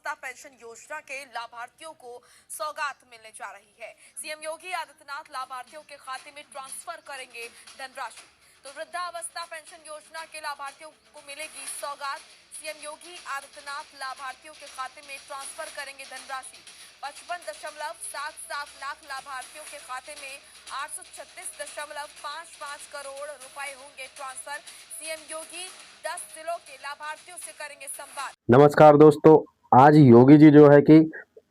वृद्धावस्था पेंशन योजना के लाभार्थियों को सौगात मिलने जा रही है। सीएम योगी आदित्यनाथ लाभार्थियों के खाते में ट्रांसफर करेंगे धनराशि। तो वृद्धावस्था पेंशन योजना के लाभार्थियों को मिलेगी सौगात। सीएम योगी आदित्यनाथ लाभार्थियों के खाते में ट्रांसफर करेंगे धनराशि। 55.77 लाख लाभार्थियों के खाते में 836.55 करोड़ रुपए होंगे ट्रांसफर। सीएम योगी 10 जिलों के लाभार्थियों से करेंगे संवाद। नमस्कार दोस्तों, आज योगी जी जो है कि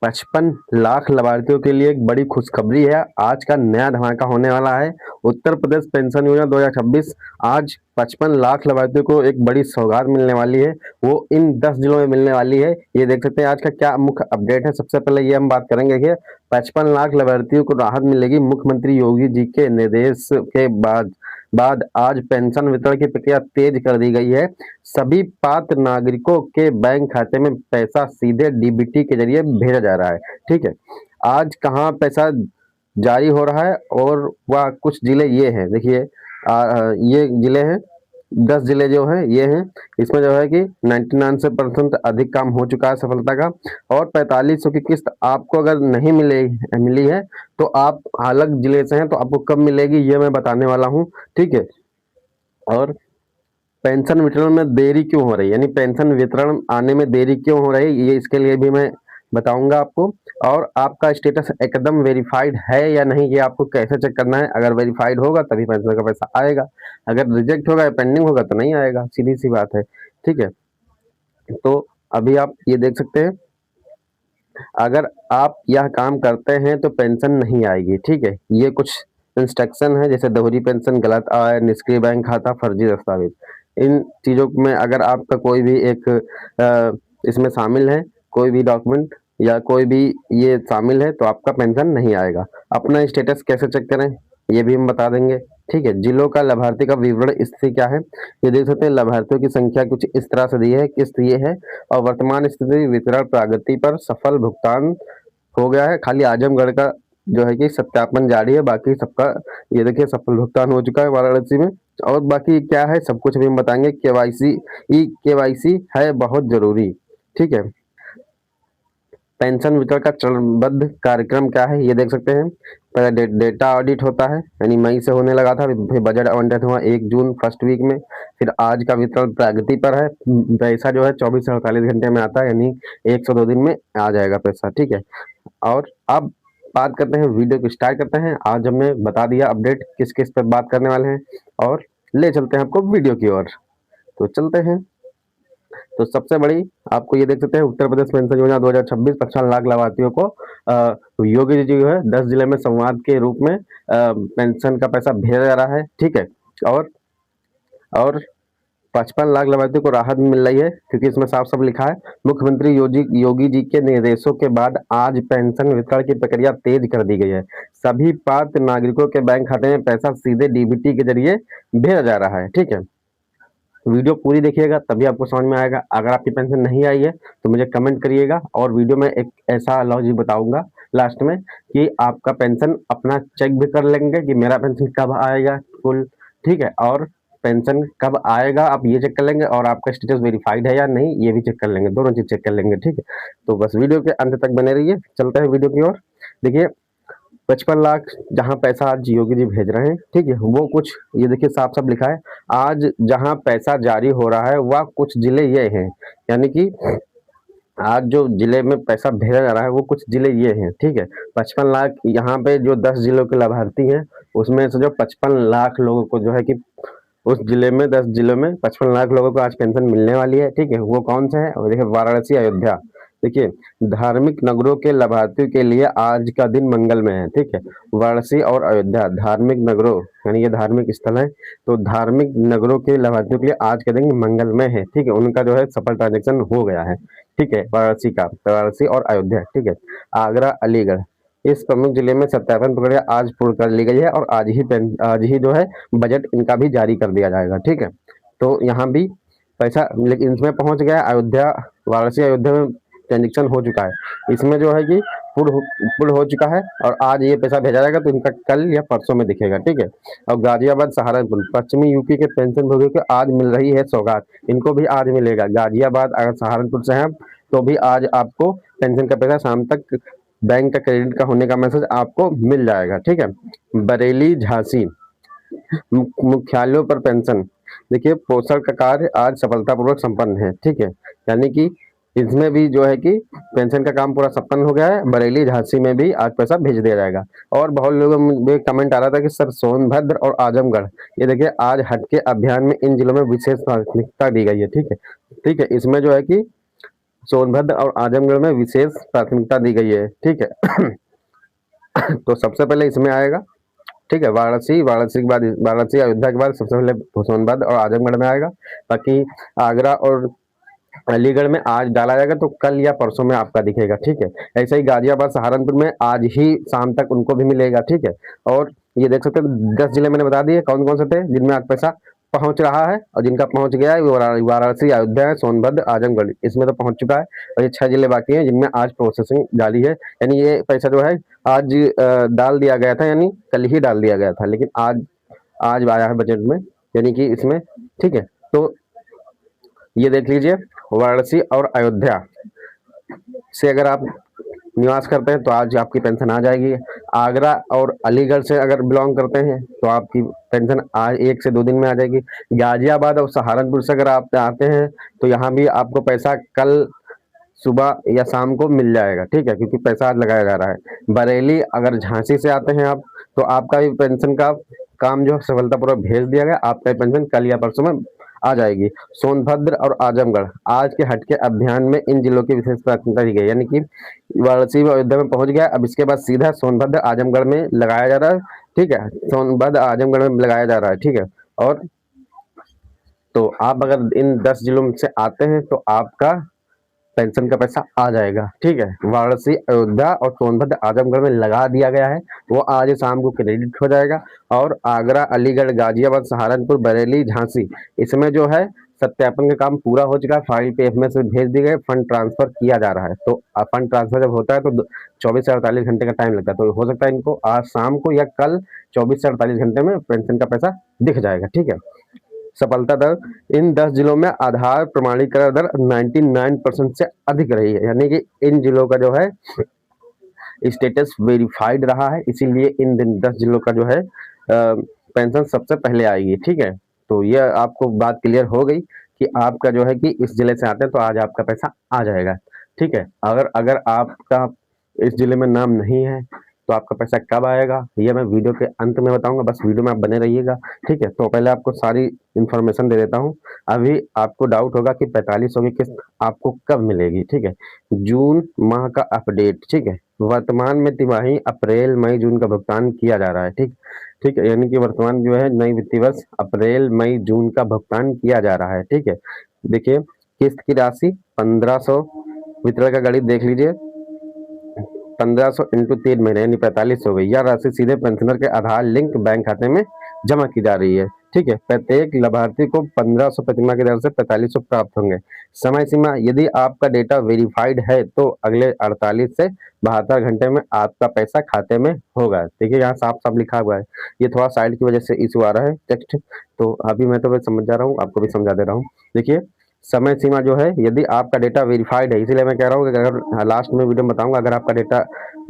55 लाख लाभार्थियों के लिए एक बड़ी खुशखबरी है। आज का नया धमाका होने वाला है। उत्तर प्रदेश पेंशन योजना 2026 आज 55 लाख लाभार्थियों को एक बड़ी सौगात मिलने वाली है। वो इन 10 जिलों में मिलने वाली है। ये देख सकते हैं आज का क्या मुख्य अपडेट है। सबसे पहले ये हम बात करेंगे कि 55 लाख लाभार्थियों को राहत मिलेगी। मुख्यमंत्री योगी जी के निर्देश के बाद आज पेंशन वितरण की प्रक्रिया तेज कर दी गई है। सभी पात्र नागरिकों के बैंक खाते में पैसा सीधे डीबीटी के जरिए भेजा जा रहा है। ठीक है, आज कहाँ पैसा जारी हो रहा है और वह कुछ जिले ये हैं, देखिए ये जिले हैं, 10 जिले जो हैं ये हैं। इसमें जो है कि 99% अधिक काम हो चुका है सफलता का। और 4500 की किस्त आपको अगर नहीं मिली है तो आप अलग जिले से हैं तो आपको कब मिलेगी ये मैं बताने वाला हूँ। ठीक है, और पेंशन वितरण में देरी क्यों हो रही है, यानी पेंशन वितरण आने में देरी क्यों हो रही है, ये इसके लिए भी मैं बताऊंगा आपको। और आपका स्टेटस एकदम वेरीफाइड है या नहीं ये आपको कैसे चेक करना है। अगर वेरीफाइड होगा तभी पेंशन का पैसा आएगा, अगर रिजेक्ट होगा या पेंडिंग होगा तो नहीं आएगा, सीधी सी बात है। ठीक है, तो अभी आप ये देख सकते हैं, अगर आप यह काम करते हैं तो पेंशन नहीं आएगी। ठीक है, ये कुछ इंस्ट्रक्शन है, जैसे दोहरी पेंशन, गलत आय, निष्क्रिय बैंक खाता, फर्जी दस्तावेज। इन चीजों में अगर आपका कोई भी एक इसमें शामिल है, कोई भी डॉक्यूमेंट या कोई भी ये शामिल है तो आपका पेंशन नहीं आएगा। अपना स्टेटस कैसे चेक करें ये भी हम बता देंगे। ठीक है, जिलों का लाभार्थी का विवरण स्थिति क्या है ये देख सकते हैं। लाभार्थियों की संख्या कुछ इस तरह से दी है, किस्त ये है और वर्तमान स्थिति वितरण प्रगति पर सफल भुगतान हो गया है। खाली आजमगढ़ का जो है कि सत्यापन जारी है, बाकी सबका ये देखिए सफल भुगतान हो चुका है वाराणसी में। और बाकी क्या है सब कुछ भी हम बताएंगे। केवाईसी है बहुत जरूरी। ठीक है, पेंशन वितरण का चरणबद्ध कार्यक्रम क्या है ये देख सकते हैं। पहले डेटा ऑडिट होता है, यानी मई से होने लगा था, फिर बजट आवंटन हुआ 1 जून फर्स्ट वीक में, फिर आज का वितरण प्रगति पर है। पैसा जो है 24 से 48 घंटे में आता है, यानी 1 से 2 दिन में आ जाएगा पैसा। ठीक है, और अब बात करते हैं, वीडियो को स्टार्ट करते हैं। आज हमने बता दिया अपडेट किस किस पर बात करने वाले हैं और ले चलते हैं आपको वीडियो की ओर। तो चलते हैं। तो सबसे बड़ी आपको ये देख सकते हैं, उत्तर प्रदेश पेंशन योजना 2026 55 लाख लाभार्थियों को योगी जी जो है 10 जिले में संवाद के रूप में पेंशन का पैसा भेजा जा रहा है। ठीक है, और 55 लाख लाभार्थियों को राहत मिल रही है क्योंकि इसमें साफ साफ लिखा है, मुख्यमंत्री योगी जी के निर्देशों के बाद आज पेंशन वितरण की प्रक्रिया तेज कर दी गई है। सभी पात्र नागरिकों के बैंक खाते में पैसा सीधे डीबीटी के जरिए भेजा जा रहा है। ठीक है, वीडियो पूरी देखिएगा तभी आपको समझ में आएगा। अगर आपकी पेंशन नहीं आई है तो मुझे कमेंट करिएगा और वीडियो में एक ऐसा लॉजिक बताऊंगा लास्ट में कि आपका पेंशन अपना चेक भी कर लेंगे कि मेरा पेंशन कब आएगा कुल। ठीक है, और पेंशन कब आएगा आप ये चेक कर लेंगे और आपका स्टेटस वेरीफाइड है या नहीं ये भी चेक कर लेंगे, दोनों चीज चेक कर लेंगे। ठीक है, तो बस वीडियो के अंत तक बने रहिए। चलते हैं वीडियो की ओर। देखिए 55 लाख जहां पैसा आज योगी जी भेज रहे हैं, ठीक है, वो कुछ ये देखिए साफ साफ लिखा है। आज जहां पैसा जारी हो रहा है वह कुछ जिले ये हैं, यानी कि आज जो जिले में पैसा भेजा जा रहा है वो कुछ जिले ये हैं। ठीक है, 55 लाख यहाँ पे जो 10 जिलों के लाभार्थी हैं उसमें से जो 55 लाख लोगों को जो है कि उस जिले में 10 जिलों में 55 लाख लोगों को आज पेंशन मिलने वाली है। ठीक है, वो कौन सा है और देखिए वाराणसी, अयोध्या। देखिए धार्मिक नगरों के लाभार्थियों के लिए आज का दिन मंगलमय है। ठीक है, वाराणसी और अयोध्या धार्मिक नगरों यानी ये धार्मिक स्थल है, तो धार्मिक नगरों के लाभार्थियों के लिए आज का दिन मंगलमय है। ठीक है, उनका जो है सफल ट्रांजेक्शन हो गया है। ठीक है, वाराणसी और अयोध्या। ठीक है, आगरा, अलीगढ़ इस प्रमुख जिले में सत्यापन प्रक्रिया आज पूर्ण कर ली गई है और आज ही जो है बजट इनका भी जारी कर दिया जाएगा। ठीक है, तो यहाँ भी पैसा लेकिन इसमें पहुंच गया। अयोध्या, वाराणसी अयोध्या में ट्रांजेक्शन हो चुका है, इसमें जो है कि पूर्ण हो चुका है और आज ये पैसा भेजा जाएगा तो इनका कल या परसों में दिखेगा। ठीक है, और गाजियाबाद, सहारनपुर पश्चिमी यूपी के पेंशन भोगियों को आज मिल रही है सौगात, इनको भी आज मिलेगा। गाजियाबाद अगर सहारनपुर से हैं तो भी आज आपको पेंशन का पैसा शाम तक बैंक का क्रेडिट का होने का मैसेज आपको मिल जाएगा। ठीक है, बरेली झांसी मुख्यालयों पर पेंशन। देखिए, पोषण का कार्य आज सफलतापूर्वक संपन्न है। ठीक है, यानी कि इसमें भी जो है कि पेंशन का काम पूरा संपन्न हो गया है। बरेली झांसी में भी आज पैसा भेज दिया जाएगा। और बहुत लोगों में कमेंट आ रहा था कि सर सोनभद्र और आजमगढ़, ये देखिए आज हटके अभियान में इन जिलों में विशेष प्राथमिकता दी गई है। ठीक है, ठीक है, इसमें जो है कि सोनभद्र और आजमगढ़ में विशेष प्राथमिकता दी गई है। ठीक है तो सबसे पहले इसमें आएगा। ठीक है, वाराणसी, वाराणसी के बाद वाराणसी, अयोध्या के बाद सबसे पहले सोनभद्र और आजमगढ़ में आएगा। बाकी आगरा और अलीगढ़ में आज डाला जाएगा, तो कल या परसों में आपका दिखेगा। ठीक है, ऐसे ही गाजियाबाद, सहारनपुर में आज ही शाम तक उनको भी मिलेगा। ठीक है, और ये देख सकते हैं 10 जिले मैंने बता दिए कौन कौन से थे जिनमें आज पैसा पहुंच रहा है, और जिनका पहुंच गया है वाराणसी, अयोध्या, सोनभद्र, आजमगढ़, इसमें तो पहुंच चुका है। और ये 6 जिले बाकी हैं जिनमें आज प्रोसेसिंग डाली है। यानी ये पैसा जो है आज डाल दिया गया था, यानी कल ही डाल दिया गया था, लेकिन आज आज आया है बजट में, यानी कि इसमें। ठीक है, तो ये देख लीजिए, वाराणसी और अयोध्या से अगर आप निवास करते हैं तो आज आपकी पेंशन आ जाएगी। आगरा और अलीगढ़ से अगर बिलोंग करते हैं तो आपकी पेंशन आज 1 से 2 दिन में आ जाएगी। गाजियाबाद और सहारनपुर से अगर आप आते हैं तो यहाँ भी आपको पैसा कल सुबह या शाम को मिल जाएगा। ठीक है, क्योंकि पैसा आज लगाया जा रहा है। बरेली, अगर झांसी से आते हैं आप, तो आपका भी पेंशन का काम जो सफलतापूर्वक भेज दिया गया, आपका पेंशन कल या परसों में आ जाएगी। सोनभद्र और आजमगढ़ आज के हटके अभियान में इन जिलों की विशेष प्राथमिकता दी गई, यानी कि वाराणसी व अयोध्या में पहुंच गया। अब इसके बाद सीधा सोनभद्र आजमगढ़ में लगाया जा रहा है। ठीक है, सोनभद्र आजमगढ़ में लगाया जा रहा है। ठीक है, और तो आप अगर इन 10 जिलों से आते हैं तो आपका पेंशन का पैसा आ जाएगा। ठीक है, वाराणसी, अयोध्या और सोनभद्र, आजमगढ़ में लगा दिया गया है, वो आज शाम को क्रेडिट हो जाएगा। और आगरा, अलीगढ़, गाजियाबाद, सहारनपुर, बरेली, झांसी, इसमें जो है सत्यापन का काम पूरा हो चुका है। फाइल पे में से भेज दी गई, फंड ट्रांसफर किया जा रहा है। तो फंड ट्रांसफर जब होता है तो 24 से 48 घंटे का टाइम लगता है। तो हो सकता है इनको आज शाम को या कल 24 से 48 घंटे में पेंशन का पैसा दिख जाएगा। ठीक है, सफलता दर इन 10 जिलों में आधार प्रमाणीकरण दर 99% से अधिक रही है, यानी कि इन जिलों का जो है स्टेटस वेरीफाइड रहा है, इसीलिए इन 10 जिलों का जो है पेंशन सबसे पहले आएगी। ठीक है, तो यह आपको बात क्लियर हो गई कि आपका जो है कि इस जिले से आते हैं तो आज आपका पैसा आ जाएगा। ठीक है, अगर अगर आपका इस जिले में नाम नहीं है तो आपका पैसा कब आएगा ये मैं वीडियो के अंत में बताऊंगा, बस वीडियो में आप बने रहिएगा। ठीक है, तो पहले आपको सारी इन्फॉर्मेशन दे देता हूं। अभी आपको डाउट होगा कि 4500 की किस्त आपको कब मिलेगी। ठीक है, जून माह का अपडेट। ठीक है, वर्तमान में तिमाही अप्रैल, मई, जून का भुगतान किया जा रहा है। ठीक ठीक है, यानी कि वर्तमान जो है नई वित्तीय वर्ष अप्रैल, मई, जून का भुगतान किया जा रहा है। ठीक है, देखिए किस्त की राशि 1500, वितरण का गणित देख लीजिए, 1500 इंटू 3 महीने यानी 45 हो गई। यह राशि सीधे पेंशनर के आधार लिंक बैंक खाते में जमा की जा रही है। ठीक है, प्रत्येक लाभार्थी को 1500 प्रतिमाह की दर से 4500 प्राप्त होंगे। समय सीमा, यदि आपका डेटा वेरीफाइड है तो अगले 48 से 72 घंटे में आपका पैसा खाते में होगा। देखिए यहाँ साफ साफ लिखा हुआ है, ये थोड़ा साइड की वजह से इशू आ रहा है टेक्स्ट, तो अभी मैं तो समझ जा रहा हूँ, आपको भी समझा दे रहा हूँ। देखिए समय सीमा जो है, यदि आपका डेटा वेरीफाइड है, इसीलिए मैं कह रहा हूँ कि अगर लास्ट में वीडियो में बताऊंगा, अगर आपका डेटा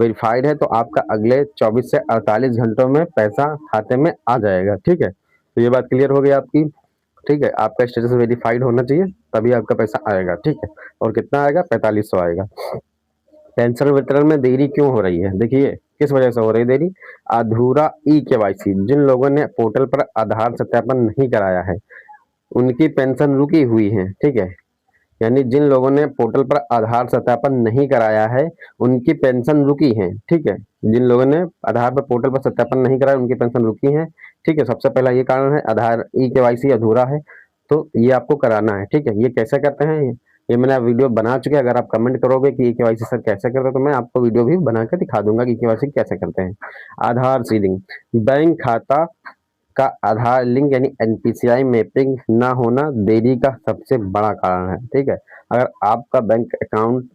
वेरीफाइड है तो आपका अगले 24 से 48 घंटों में पैसा खाते में आ जाएगा। ठीक है, तो ये बात क्लियर हो गई आपकी। ठीक है, आपका स्टेटस वेरीफाइड होना चाहिए तभी आपका पैसा आएगा। ठीक है, और कितना आएगा? 4500 आएगा। पेंशन वितरण में देरी क्यों हो रही है? देखिए किस वजह से हो रही देरी, अधूरा ई-केवाईसी। जिन लोगों ने पोर्टल पर आधार सत्यापन नहीं कराया है उनकी पेंशन रुकी हुई है। ठीक है, यानी जिन लोगों ने पोर्टल पर आधार सत्यापन नहीं कराया है उनकी पेंशन रुकी है। ठीक है, जिन लोगों ने आधार पर पोर्टल पर सत्यापन नहीं कराया उनकी पेंशन रुकी है। ठीक है, सबसे पहला ये कारण है, आधार ई-केवाईसी अधूरा है, तो ये आपको कराना है। ठीक है, ये कैसे करते हैं ये मैंने वीडियो बना चुके हैं। अगर आप कमेंट करोगे कि ई-केवाईसी सर कैसे करते हैं तो मैं आपको वीडियो भी बना कर दिखा दूंगा कि ई-केवाईसी कैसे करते हैं। आधार सीडिंग, बैंक खाता का आधार लिंक यानी एनपीसीआई मैपिंग ना होना देरी का सबसे बड़ा कारण है। ठीक है, अगर आपका बैंक अकाउंट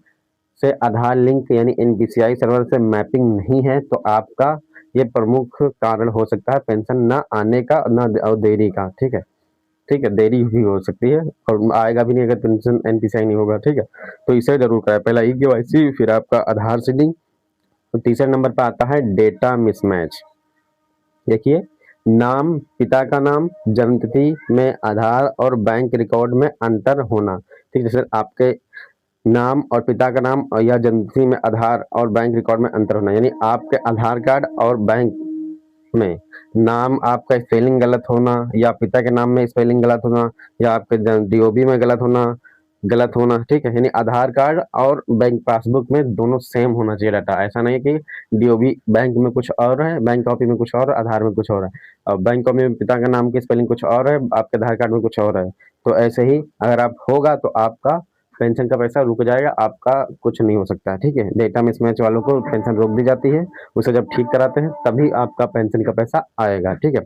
से आधार लिंक यानी एनपीसीआई सर्वर से मैपिंग नहीं है तो आपका ये प्रमुख कारण हो सकता है पेंशन ना आने का, ना और देरी का। ठीक है, ठीक है, देरी भी हो सकती है और आएगा भी नहीं अगर पेंशन एनपीसीआई नहीं होगा, ठीक है। तो इसे जरूर कराएं, पहला ईकेवाईसी, फिर आपका आधार सीडिंग, तो तीसरे नंबर पर आता है डेटा मिसमैच। देखिए, नाम, पिता का नाम, जन्मतिथि में आधार और बैंक रिकॉर्ड में अंतर होना, ठीक है। जैसे आपके नाम और पिता का नाम और या जन्मतिथि में आधार और बैंक रिकॉर्ड में अंतर होना, यानी आपके आधार कार्ड और बैंक में नाम आपका स्पेलिंग गलत होना, या पिता के नाम में स्पेलिंग गलत होना, या आपके डीओबी में गलत होना, ठीक है। यानी आधार कार्ड और बैंक पासबुक में दोनों सेम होना चाहिए डाटा। ऐसा नहीं है कि डीओबी बैंक में कुछ और है, बैंक कॉपी में कुछ और, आधार में कुछ और है, और बैंक कॉपी में पिता का नाम की स्पेलिंग कुछ और है, आपके आधार कार्ड में कुछ और है। तो ऐसे ही अगर आप होगा तो आपका पेंशन का पैसा रुक जाएगा, आपका कुछ नहीं हो सकता है, ठीक है। डेटा मिसमैच वालों को पेंशन रोक दी जाती है, उसे जब ठीक कराते हैं तभी आपका पेंशन का पैसा आएगा, ठीक है।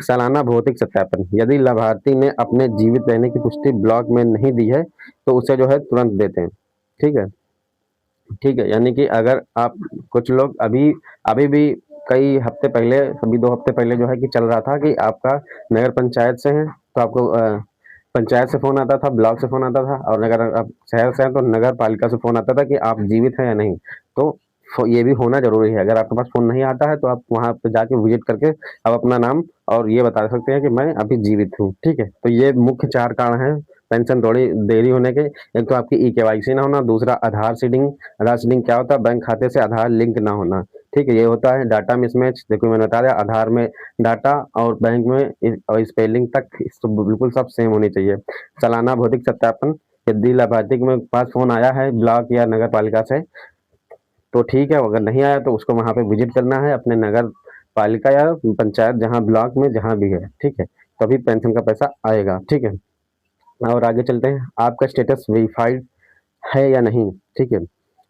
सालाना भौतिक सत्यापन, यदि लाभार्थी ने अपने जीवित रहने की पुष्टि ब्लॉक में नहीं दी है तो उसे जो है तुरंत देते हैं, ठीक है। ठीक है, यानी कि अगर आप, कुछ लोग अभी अभी भी कई हफ्ते पहले, अभी 2 हफ्ते पहले जो है कि चल रहा था कि आपका नगर पंचायत से है तो आपको पंचायत से फ़ोन आता था, ब्लॉक से फ़ोन आता था, और अगर आप शहर से हैं तो नगर पालिका से फ़ोन आता था कि आप जीवित हैं या नहीं। तो ये भी होना ज़रूरी है। अगर आपके पास फ़ोन नहीं आता है तो आप वहाँ पे जाके विज़िट करके आप अपना नाम और ये बता सकते हैं कि मैं अभी जीवित हूँ, ठीक है। तो ये मुख्य 4 कारण हैं पेंशन थोड़ी देरी होने के। एक तो आपकी ईकेवाईसी ना होना, दूसरा आधार सीडिंग। आधार सीडिंग क्या होता है? बैंक खाते से आधार लिंक ना होना, ठीक है। ये होता है डाटा मिसमैच, देखो मैंने बता दिया, आधार में डाटा और बैंक में और स्पेलिंग तक बिल्कुल सब सेम होनी चाहिए। सालाना भौतिक सत्यापन, यदि लाभार्थी के पास फ़ोन आया है ब्लॉक या नगर पालिका से तो ठीक है, अगर नहीं आया तो उसको वहाँ पे विजिट करना है अपने नगर पालिका या पंचायत, जहाँ ब्लॉक में जहाँ भी है, ठीक है। तभी पेंशन का पैसा आएगा, ठीक है। और आगे चलते हैं, आपका स्टेटस वेरीफाइड है या नहीं, ठीक है।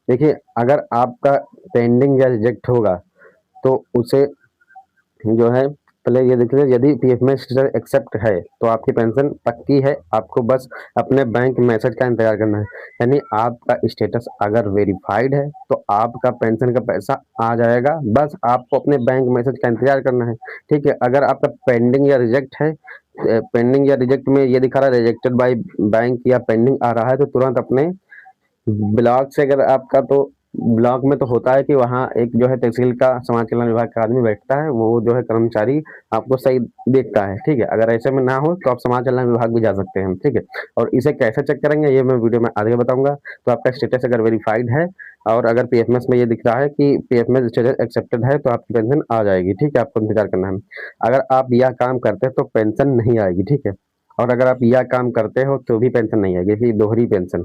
देखिए, अगर आपका पेंडिंग या रिजेक्ट होगा तो उसे जो है पहले ये देख लीजिए, यदि पीएफ में स्टेटस एक्सेप्ट है तो आपकी पेंशन पक्की है, आपको बस अपने बैंक मैसेज का इंतजार करना है। यानी आपका स्टेटस अगर वेरीफाइड है तो आपका पेंशन का पैसा आ जाएगा, बस आपको अपने बैंक मैसेज का इंतजार करना है, ठीक है। अगर आपका पेंडिंग या रिजेक्ट है, पेंडिंग या रिजेक्ट में ये दिखा रहा है रिजेक्टेड बाय बैंक या पेंडिंग आ रहा है, तो तुरंत अपने ब्लॉक से, अगर आपका तो ब्लॉक में तो होता है कि वहाँ एक जो है तहसील का समाज कल्याण विभाग का आदमी बैठता है, वो जो है कर्मचारी आपको सही देखता है, ठीक है। अगर ऐसे में ना हो तो आप समाज कल्याण विभाग भी जा सकते हैं, ठीक है। और इसे कैसे चेक करेंगे ये मैं वीडियो में आगे बताऊंगा। तो आपका स्टेटस अगर वेरीफाइड है और अगर पीएफएमएस में ये दिख रहा है कि पीएफएमएस स्टेटस एक्सेप्टेड है तो आपकी पेंशन आ जाएगी, ठीक है। आपको इंतजार करना है। अगर आप यह काम करते हैं तो पेंशन नहीं आएगी, ठीक है। और अगर आप यह काम करते हो तो भी पेंशन नहीं आएगी, ये दोहरी पेंशन।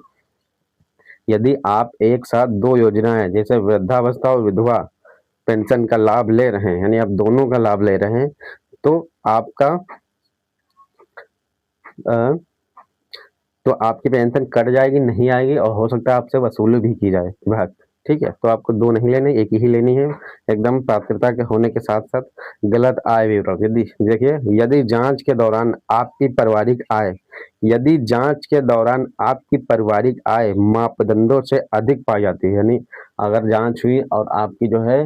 यदि आप एक साथ 2 योजनाएं जैसे वृद्धावस्था और विधवा पेंशन का लाभ ले रहे हैं, यानी आप दोनों का लाभ ले रहे हैं, तो आपका तो आपकी पेंशन कट जाएगी, नहीं आएगी, और हो सकता है आपसे वसूली भी की जाए विभाग, ठीक है। तो आपको 2 नहीं लेनी, एक ही लेनी है, एकदम पात्रता के होने के साथ साथ। गलत आय विवरण, यदि देखिए, यदि जांच के दौरान आपकी पारिवारिक आय, यदि जांच के दौरान आपकी पारिवारिक आय मापदंडों से अधिक पाई जाती है, यानी अगर जांच हुई और आपकी जो है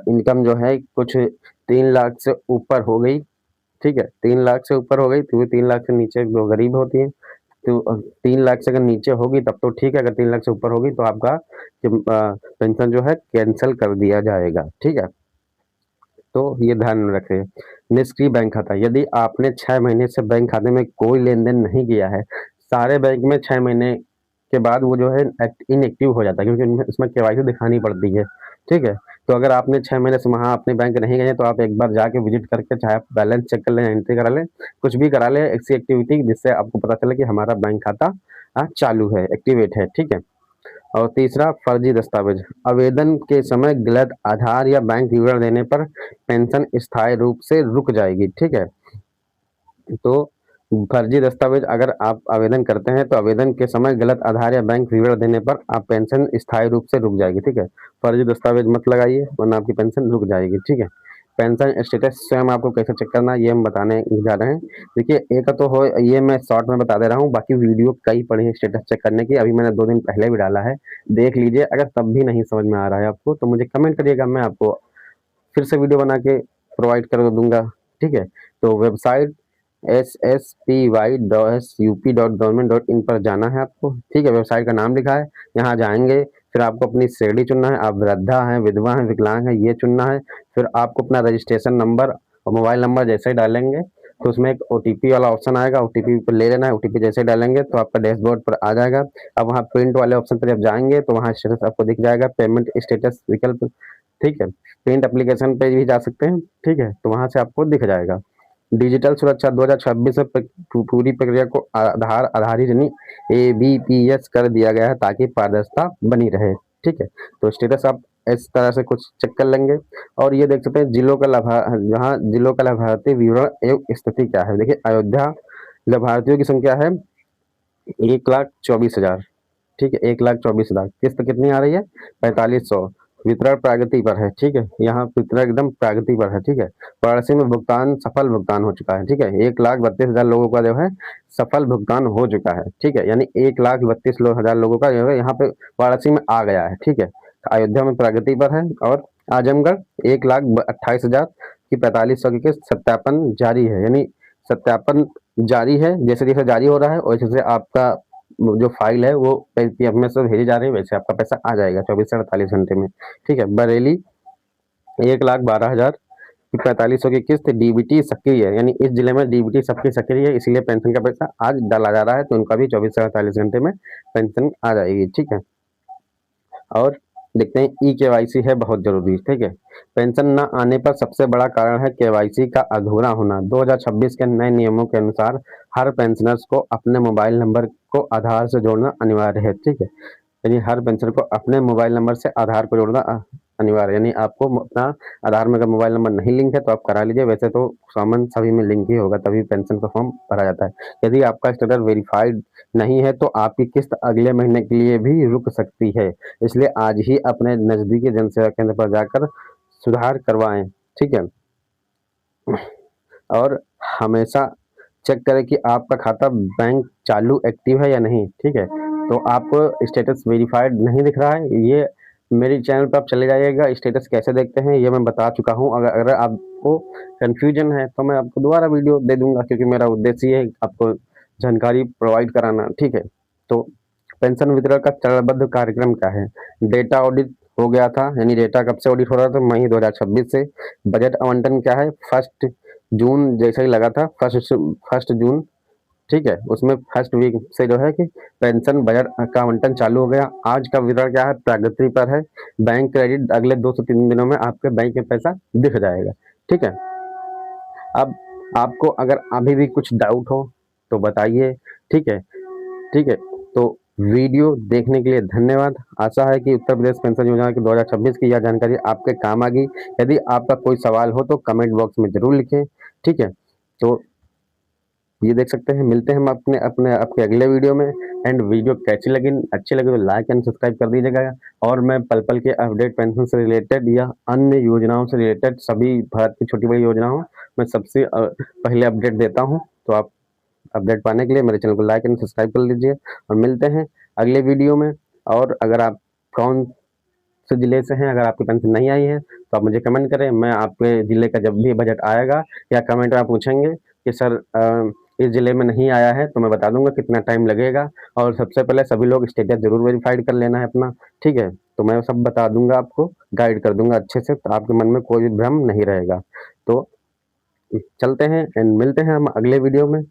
इनकम जो है कुछ 3 लाख से ऊपर हो गई, ठीक है, 3 लाख से ऊपर हो गई, तो 3 लाख से नीचे जो गरीब होती है, तो 3 लाख से अगर नीचे होगी तब तो ठीक है, अगर 3 लाख से ऊपर होगी तो आपका पेंशन जो है कैंसिल कर दिया जाएगा, ठीक है। तो ये ध्यान में रखें। निष्क्रिय बैंक खाता, यदि आपने 6 महीने से बैंक खाते में कोई लेन देन नहीं किया है, सारे बैंक में 6 महीने के बाद वो जो है इनएक्टिव हो जाता है, क्योंकि इसमें केवाईसी दिखानी पड़ती है, ठीक है। तो अगर आपने 6 महीने से वहाँ अपने बैंक नहीं गए तो आप एक बार जाके विजिट करके चाहे आप बैलेंस चेक कर लें, एंट्री करा लें, कुछ भी करा लें ऐसी एक्टिविटी, जिससे आपको पता चले कि हमारा बैंक खाता चालू है, एक्टिवेट है, ठीक है। और तीसरा, फर्जी दस्तावेज, आवेदन के समय गलत आधार या बैंक विवरण देने पर पेंशन स्थायी रूप से रुक जाएगी, ठीक है। तो फर्जी दस्तावेज अगर आप आवेदन करते हैं तो आवेदन के समय गलत आधार या बैंक विवरण देने पर आप पेंशन स्थायी रूप से रुक जाएगी, ठीक है। फर्जी दस्तावेज मत लगाइए वरना आपकी पेंशन रुक जाएगी, ठीक है। पेंशन स्टेटस स्वयं आपको कैसे चेक करना है ये हम बताने जा रहे हैं। देखिए, एक तो हो ये मैं शॉर्ट में बता दे रहा हूँ, बाकी वीडियो कई पड़ी है स्टेटस चेक करने की, अभी मैंने 2 दिन पहले भी डाला है, देख लीजिए। अगर तब भी नहीं समझ में आ रहा है आपको तो मुझे कमेंट करिएगा, मैं आपको फिर से वीडियो बना के प्रोवाइड कर दूंगा, ठीक है। तो वेबसाइट sspi.up.government.in पर जाना है आपको, ठीक है। वेबसाइट का नाम लिखा है, यहाँ जाएंगे, फिर आपको अपनी श्रेणी चुनना है, आप वृद्धा हैं, विधवा हैं, विकलांग हैं, ये चुनना है। फिर आपको अपना रजिस्ट्रेशन नंबर और मोबाइल नंबर जैसे ही डालेंगे तो उसमें एक ओटीपी वाला ऑप्शन आएगा, ओटीपी पर ले लेना है। ओटीपी जैसे ही डालेंगे तो आपका डैशबोर्ड पर आ जाएगा। अब वहाँ प्रिंट वाले ऑप्शन पर जब जाएंगे तो वहाँ स्टेटस आपको दिख जाएगा, पेमेंट स्टेटस विकल्प, ठीक है। प्रिंट एप्लीकेशन पे भी जा सकते हैं, ठीक है, तो वहाँ से आपको दिख जाएगा। डिजिटल सुरक्षा 2026 में पूरी प्रक्रिया को आधार आधारित यानी एबीपीएस कर दिया गया है ताकि पारदर्शिता बनी रहे, ठीक है। तो स्टेटस आप इस तरह से कुछ चेक कर लेंगे। और ये देख सकते हैं जिलों का यहाँ जिलों का लाभार्थी विवरण एवं स्थिति क्या है। देखिए अयोध्या लाभार्थियों की संख्या है 1,24,000, ठीक है, 1,24,000। किस्त कितनी आ रही है? 4500। वितरण प्रगति पर है, ठीक है, यहाँ वितरण एकदम प्रगति पर है, ठीक है। वाराणसी में भुगतान सफल भुगतान हो चुका है, ठीक है। 1,32,000 लोगों का जो है सफल भुगतान हो चुका है, ठीक है, यानी 1,32,000 लोगों का जो है यहाँ पे वाराणसी में आ गया है, ठीक है। अयोध्या में प्रगति पर है। और आजमगढ़ 1,28,000 की 4500 की किस्त सत्यापन जारी है, यानी सत्यापन जारी है। जैसे जैसे जारी हो रहा है वैसे जैसे आपका जो फाइल है वो पीएफ में से भेजी जा रही है, वैसे आपका पैसा आ जाएगा 24 से 48 घंटे में, ठीक है। बरेली 1,12,000 की 4500 की किस्त डीबीटी सक्रिय है, यानी इस जिले में डीबीटी सबकी सक्रिय है, इसलिए पेंशन का पैसा आज डाला जा रहा है, तो उनका भी 24 से 48 घंटे में पेंशन आ जाएगी, ठीक है। और देखते हैं केवाईसी है बहुत जरूरी, ठीक है। पेंशन न आने पर सबसे बड़ा कारण है केवाईसी का अधूरा होना। 2026 के नए नियमों के अनुसार हर पेंशनर्स को अपने मोबाइल नंबर को आधार से जोड़ना अनिवार्य है, ठीक है। यानी हर पेंशनर को अपने मोबाइल नंबर से आधार को जोड़ना अनिवार्य, यानी आपको अपना आधार में अगर मोबाइल नंबर नहीं लिंक है तो आप करा लीजिए, वैसे तो कॉमन सभी में लिंक ही होगा तभी पेंशन का फॉर्म भरा जाता है। यदि आपका स्टेटस वेरीफाइड नहीं है तो आपकी किस्त अगले महीने के लिए भी रुक सकती है, इसलिए आज ही अपने नजदीकी जनसेवा केंद्र पर जाकर सुधार करवाएं, ठीक है। और हमेशा चेक करें कि आपका खाता बैंक चालू एक्टिव है या नहीं, ठीक है। तो आपको स्टेटस वेरीफाइड नहीं दिख रहा है, ये मेरे चैनल पर आप चले जाइएगा, स्टेटस कैसे देखते हैं ये मैं बता चुका हूँ। अगर आपको कन्फ्यूजन है तो मैं आपको दोबारा वीडियो दे दूंगा, क्योंकि मेरा उद्देश्य है आपको जानकारी प्रोवाइड कराना, ठीक है। तो पेंशन वितरण का चरणबद्ध कार्यक्रम क्या है? डेटा ऑडिट हो गया था, यानी डेटा कब से ऑडिट हो रहा था? मई 2026 से। बजट आवंटन क्या है? 1 जून जैसा ही लगा था, 1 जून, ठीक है, उसमें फर्स्ट वीक से जो है कि पेंशन बजट का आवंटन चालू हो गया। आज का वितरण क्या है? प्रगति पर है। बैंक क्रेडिट अगले 2 से 3 दिनों में आपके बैंक में पैसा दिख जाएगा, ठीक है। अब आपको अगर अभी भी कुछ डाउट हो तो बताइए, ठीक है, ठीक है। तो वीडियो देखने के लिए धन्यवाद। आशा है कि उत्तर प्रदेश पेंशन योजना की 2026 की यह जानकारी आपके काम आ गई। यदि आपका कोई सवाल हो तो कमेंट बॉक्स में जरूर लिखें, ठीक है। तो ये देख सकते हैं, मिलते हैं हम अपने अपने आपके अगले वीडियो में। एंड वीडियो कैसी लगी, अच्छी लगी तो लाइक एंड सब्सक्राइब कर दीजिएगा। और मैं पल पल के अपडेट पेंशन से रिलेटेड या अन्य योजनाओं से रिलेटेड सभी भारत की छोटी बड़ी योजनाओं मैं सबसे पहले अपडेट देता हूँ। तो आप अपडेट पाने के लिए मेरे चैनल को लाइक एंड सब्सक्राइब कर लीजिए और मिलते हैं अगले वीडियो में। और अगर आप कौन से जिले से हैं, अगर आपकी पेंशन नहीं आई है तो आप मुझे कमेंट करें, मैं आपके जिले का जब भी बजट आएगा या कमेंट में आप पूछेंगे कि सर इस जिले में नहीं आया है, तो मैं बता दूंगा कितना टाइम लगेगा। और सबसे पहले सभी लोग स्टेटस जरूर वेरीफाइड कर लेना है अपना, ठीक है। तो मैं सब बता दूंगा, आपको गाइड कर दूंगा अच्छे से, तो आपके मन में कोई भी भ्रम नहीं रहेगा। तो चलते हैं एंड मिलते हैं हम अगले वीडियो में।